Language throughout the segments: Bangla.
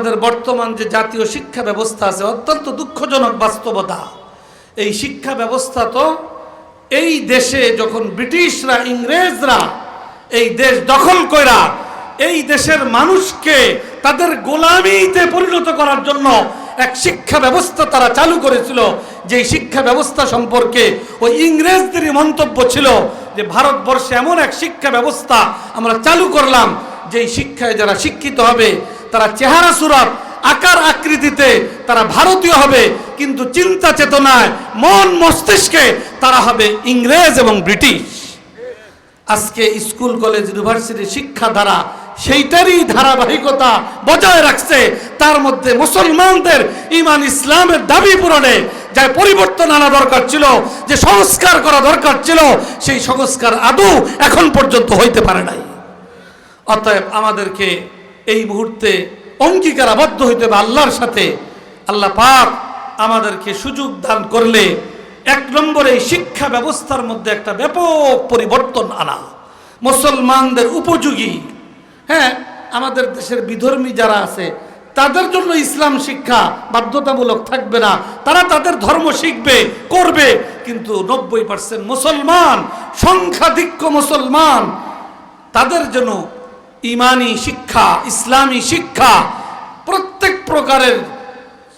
আমাদের বর্তমান যে জাতীয় শিক্ষা ব্যবস্থা আছে অত্যন্ত দুঃখজনক বাস্তবতা। এই শিক্ষা ব্যবস্থা তো এই দেশে যখন ব্রিটিশরা ইংরেজরা এই দেশ দখল কইরা এই দেশের মানুষকে তাদের গোলামিতে পরিণত করার জন্য এক শিক্ষা ব্যবস্থা তারা চালু করেছিল। যে শিক্ষা ব্যবস্থা সম্পর্কে ওই ইংরেজদেরই মন্তব্য ছিল যে ভারতবর্ষে এমন এক শিক্ষা ব্যবস্থা আমরা চালু করলাম যেই শিক্ষায় যারা শিক্ষিত হবে তারা চেহারা সুরত আকার আকৃতিতে তারা ভারতীয় হবে, কিন্তু চিন্তা চেতনায় মন মস্তিষ্কে তারা হবে ইংরেজ এবং ব্রিটিশ। আজকে স্কুল কলেজ ইউনিভার্সিটি শিক্ষা ধারা সেইটারই ধারাবাহিকতা বজায় রাখছে। তার মধ্যে মুসলমানদের ঈমান ইসলামের দাবি পূরণে যা পরিবর্তন আনা দরকার ছিল, যে সংস্কার করা দরকার ছিল, সেই সংস্কার আদৌ এখন পর্যন্ত হইতে পারে নাই। অতএব আমাদেরকে এই মুহূর্তে অঙ্গীকারাবদ্ধ হইতে হবে আল্লাহর সাথে। আল্লাহ পাক আমাদেরকে সুযোগ দান করলে এক নম্বরে এই শিক্ষা ব্যবস্থার মধ্যে একটা ব্যাপক পরিবর্তন আনা, মুসলমানদের উপযোগী। হ্যাঁ, আমাদের দেশের বিধর্মী যারা আছে তাদের জন্য ইসলাম শিক্ষা বাধ্যতামূলক থাকবে না, তারা তাদের ধর্ম শিখবে করবে, কিন্তু 90% মুসলমান, সংখ্যাধিক্য মুসলমান, তাদের জন্য ইমানি শিক্ষা, ইসলামী শিক্ষা, প্রত্যেক প্রকারের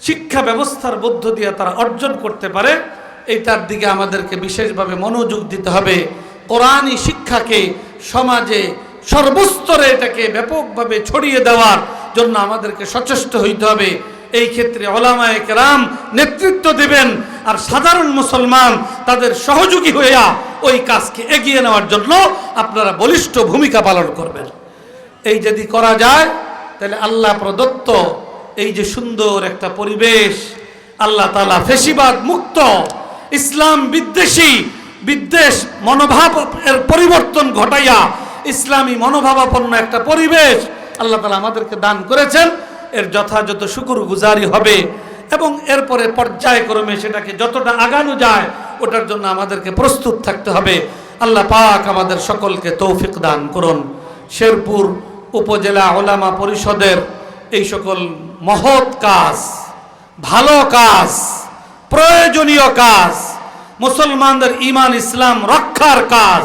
শিক্ষা ব্যবস্থার মধ্য দিয়ে তারা অর্জন করতে পারে, এইটার দিকে আমাদেরকে বিশেষভাবে মনোযোগ দিতে হবে। কোরআনী শিক্ষাকে সমাজে সর্বস্তরে এটাকে ব্যাপকভাবে ছড়িয়ে দেওয়ার জন্য আমাদেরকে সচেষ্ট হইতে হবে। এই ক্ষেত্রে উলামায়ে কেরাম নেতৃত্ব দেবেন, আর সাধারণ মুসলমান তাদের সহযোগী হইয়া ওই কাজকে এগিয়ে নেওয়ার জন্য আপনারা বলিষ্ঠ ভূমিকা পালন করবেন। এই যদি করা যায় তাহলে আল্লাহ প্রদত্ত এই যে সুন্দর একটা পরিবেশ, আল্লাহ তাআলা ফেসিবাদ মুক্ত, ইসলাম বিদ্বেষ মনোভাব এর পরিবর্তন ঘটাইয়া ইসলামী মনোভাবাপন্ন একটা পরিবেশ আল্লাহ তাআলা আমাদেরকে দান করেছেন। এর যথাযথ শুকরগুজারি হবে এবং এরপরে পর্যায়ক্রমে সেটাকে যতটা আগানো যায় ওটার জন্য আমাদেরকে প্রস্তুত থাকতে হবে। আল্লাহ পাক আমাদের সকলকে তৌফিক দান করুন। শেরপুর উপজেলা উলামা পরিষদের এই সকল মহৎ কাজ, ভালো কাজ, প্রয়োজনীয় কাজ, মুসলমানদের ঈমান ইসলাম রক্ষার কাজ,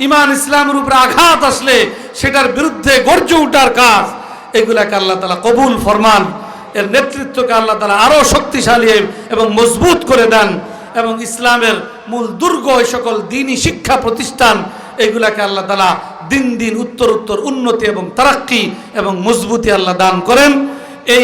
ঈমান ইসলামের উপরে আঘাত আসলে সেটার বিরুদ্ধে গর্জে ওঠার কাজ, এগুলাকে আল্লাহ তাআলা কবুল ফরমান। এর নেতৃত্বকে আল্লাহ তাআলা আরো শক্তিশালী এবং মজবুত করে দেন এবং ইসলামের মূল দুর্গ এই সকল দ্বীনি শিক্ষা প্রতিষ্ঠান এগুলাকে আল্লাহ তাআলা দিন দিন উত্তর উন্নতি এবং তারাক্কি এবং মজবুতি আল্লাহ দান করেন।